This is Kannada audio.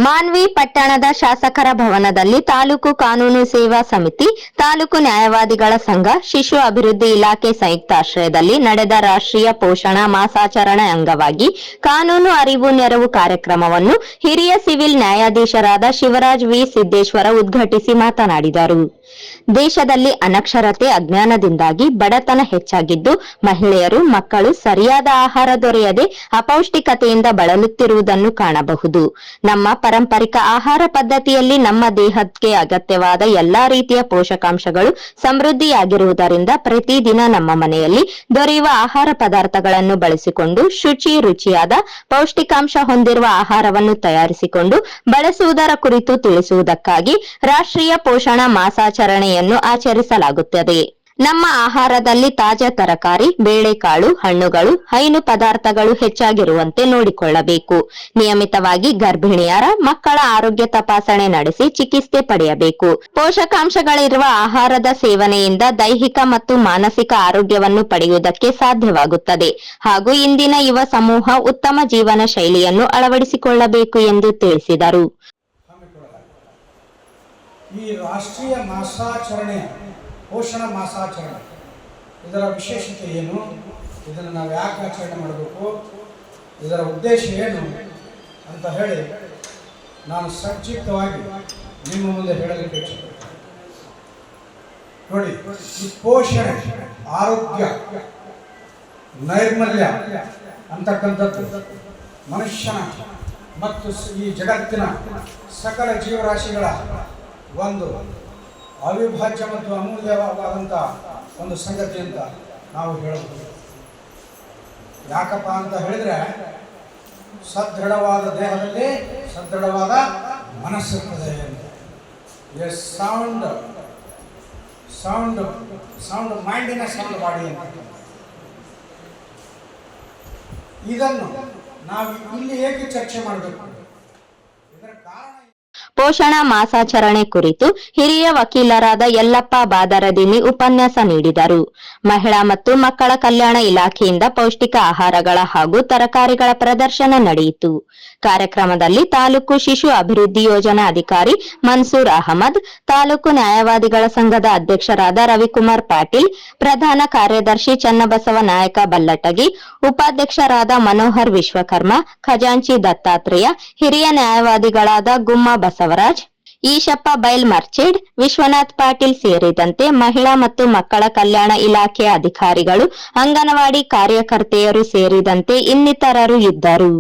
ಮಾನ್ವಿ ಪಟ್ಟಣದ ಶಾಸಕರ ಭವನದಲ್ಲಿ ತಾಲೂಕು ಕಾನೂನು ಸೇವಾ ಸಮಿತಿ, ತಾಲೂಕು ನ್ಯಾಯವಾದಿಗಳ ಸಂಘ, ಶಿಶು ಅಭಿವೃದ್ಧಿ ಇಲಾಖೆ ಸಂಯುಕ್ತಾಶ್ರಯದಲ್ಲಿ ನಡೆದ ರಾಷ್ಟ್ರೀಯ ಪೋಷಣ ಮಾಸಾಚರಣೆ ಅಂಗವಾಗಿ ಕಾನೂನು ಅರಿವು ನೆರವು ಕಾರ್ಯಕ್ರಮವನ್ನು ಹಿರಿಯ ಸಿವಿಲ್ ನ್ಯಾಯಾಧೀಶರಾದ ಶಿವರಾಜ್ ವಿ ಸಿದ್ದೇಶ್ವರ ಉದ್ಘಾಟಿಸಿ ಮಾತನಾಡಿದರು. ದೇಶದಲ್ಲಿ ಅನಕ್ಷರತೆ, ಅಜ್ಞಾನದಿಂದಾಗಿ ಬಡತನ ಹೆಚ್ಚಾಗಿದ್ದು, ಮಹಿಳೆಯರು, ಮಕ್ಕಳು ಸರಿಯಾದ ಆಹಾರ ದೊರೆಯದೆ ಅಪೌಷ್ಟಿಕತೆಯಿಂದ ಬಳಲುತ್ತಿರುವುದನ್ನು ಕಾಣಬಹುದು. ನಮ್ಮ ಪಾರಂಪರಿಕ ಆಹಾರ ಪದ್ಧತಿಯಲ್ಲಿ ನಮ್ಮ ದೇಹಕ್ಕೆ ಅಗತ್ಯವಾದ ಎಲ್ಲಾ ರೀತಿಯ ಪೋಷಕಾಂಶಗಳು ಸಮೃದ್ಧಿಯಾಗಿರುವುದರಿಂದ ಪ್ರತಿದಿನ ನಮ್ಮ ಮನೆಯಲ್ಲಿ ದೊರೆಯುವ ಆಹಾರ ಪದಾರ್ಥಗಳನ್ನು ಬಳಸಿಕೊಂಡು ರುಚಿಯಾದ ಪೌಷ್ಟಿಕಾಂಶ ಹೊಂದಿರುವ ಆಹಾರವನ್ನು ತಯಾರಿಸಿಕೊಂಡು ಬಳಸುವುದರ ಕುರಿತು ತಿಳಿಸುವುದಕ್ಕಾಗಿ ರಾಷ್ಟ್ರೀಯ ಪೋಷಣ ಮಾಸಾಚರಣೆಯನ್ನು ಆಚರಿಸಲಾಗುತ್ತದೆ. ನಮ್ಮ ಆಹಾರದಲ್ಲಿ ತಾಜಾ ತರಕಾರಿ, ಬೇಳೆಕಾಳು, ಹಣ್ಣುಗಳು, ಹೈನು ಪದಾರ್ಥಗಳು ಹೆಚ್ಚಾಗಿರುವಂತೆ ನೋಡಿಕೊಳ್ಳಬೇಕು. ನಿಯಮಿತವಾಗಿ ಗರ್ಭಿಣಿಯರ ಮಕ್ಕಳ ಆರೋಗ್ಯ ತಪಾಸಣೆ ನಡೆಸಿ ಚಿಕಿತ್ಸೆ ಪಡೆಯಬೇಕು. ಪೋಷಕಾಂಶಗಳಿರುವ ಆಹಾರದ ಸೇವನೆಯಿಂದ ದೈಹಿಕ ಮತ್ತು ಮಾನಸಿಕ ಆರೋಗ್ಯವನ್ನು ಪಡೆಯುವುದಕ್ಕೆ ಸಾಧ್ಯವಾಗುತ್ತದೆ ಹಾಗೂ ಇಂದಿನ ಯುವ ಸಮೂಹ ಉತ್ತಮ ಜೀವನ ಶೈಲಿಯನ್ನು ಅಳವಡಿಸಿಕೊಳ್ಳಬೇಕು ಎಂದು ತಿಳಿಸಿದರು. ಈ ರಾಷ್ಟ್ರೀಯ ಮಾಸಾಚರಣೆ, ಪೋಷಣ ಮಾಸಾಚರಣೆ, ಇದರ ವಿಶೇಷತೆ ಏನು, ಇದನ್ನು ನಾವು ಯಾಕೆ ಆಚರಣೆ ಮಾಡಬೇಕು, ಇದರ ಉದ್ದೇಶ ಏನು ಅಂತ ಹೇಳಿ ನಾನು ಸಂಕ್ಷಿಪ್ತವಾಗಿ ನಿಮ್ಮ ಮುಂದೆ ಹೇಳಲಿಕ್ಕೆ ಇಷ್ಟಪಡ್ತೇನೆ. ನೋಡಿ, ಈ ಪೋಷಣೆ, ಆರೋಗ್ಯ, ನೈರ್ಮಲ್ಯ ಅಂತಕ್ಕಂಥದ್ದು ಮನುಷ್ಯನ ಮತ್ತು ಈ ಜಗತ್ತಿನ ಸಕಲ ಜೀವರಾಶಿಗಳ ಒಂದು ಅವಿಭಾಜ್ಯ ಮತ್ತು ಅಮೂಲ್ಯವಾದಂಥ ಒಂದು ಸಂಗತಿ ಅಂತ ನಾವು ಹೇಳಬಹುದು. ಯಾಕಪ್ಪ ಅಂತ ಹೇಳಿದ್ರೆ, ಸದೃಢವಾದ ದೇಹದಲ್ಲಿ ಸದೃಢವಾದ ಮನಸ್ಸಿರ್ತದೆ ಅಂತ. ಎಸ್, ಸೌಂಡ್ ಮೈಂಡಿನ ಸೌಂಡ್ ಬಾಡಿ ಅಂತ. ಇದನ್ನು ನಾವು ಇಲ್ಲಿ ಏಕೆ ಚರ್ಚೆ ಮಾಡಬೇಕು? ಇದರ ಕಾರಣ ಪೋಷಣ ಮಾಸಾಚರಣೆ ಕುರಿತು ಹಿರಿಯ ವಕೀಲರಾದ ಯಲ್ಲಪ್ಪ ಬಾದರದಿನಿ ಉಪನ್ಯಾಸ ನೀಡಿದರು. ಮಹಿಳಾ ಮತ್ತು ಮಕ್ಕಳ ಕಲ್ಯಾಣ ಇಲಾಖೆಯಿಂದ ಪೌಷ್ಟಿಕ ಆಹಾರಗಳ ಹಾಗೂ ತರಕಾರಿಗಳ ಪ್ರದರ್ಶನ ನಡೆಯಿತು. ಕಾರ್ಯಕ್ರಮದಲ್ಲಿ ತಾಲೂಕು ಶಿಶು ಅಭಿವೃದ್ಧಿ ಯೋಜನಾ ಅಧಿಕಾರಿ ಮನ್ಸೂರ್ ಅಹಮದ್, ತಾಲೂಕು ನ್ಯಾಯವಾದಿಗಳ ಸಂಘದ ಅಧ್ಯಕ್ಷರಾದ ರವಿಕುಮಾರ್ ಪಾಟೀಲ್, ಪ್ರಧಾನ ಕಾರ್ಯದರ್ಶಿ ಚನ್ನಬಸವ ನಾಯಕ ಬಲ್ಲಟಗಿ, ಉಪಾಧ್ಯಕ್ಷರಾದ ಮನೋಹರ್ ವಿಶ್ವಕರ್ಮ, ಖಜಾಂಚಿ ದತ್ತಾತ್ರೇಯ, ಹಿರಿಯ ನ್ಯಾಯವಾದಿಗಳಾದ ಗುಮ್ಮ ಬಸವರಾಜ್, ಈಶಪ್ಪ ಬೈಲ್ ಮರ್ಚೆಡ್, ವಿಶ್ವನಾಥ್ ಪಾಟೀಲ್ ಸೇರಿದಂತೆ ಮಹಿಳಾ ಮತ್ತು ಮಕ್ಕಳ ಕಲ್ಯಾಣ ಇಲಾಖೆಯ ಅಧಿಕಾರಿಗಳು, ಅಂಗನವಾಡಿ ಕಾರ್ಯಕರ್ತೆಯರು ಸೇರಿದಂತೆ ಇನ್ನಿತರರು ಇದ್ದರು.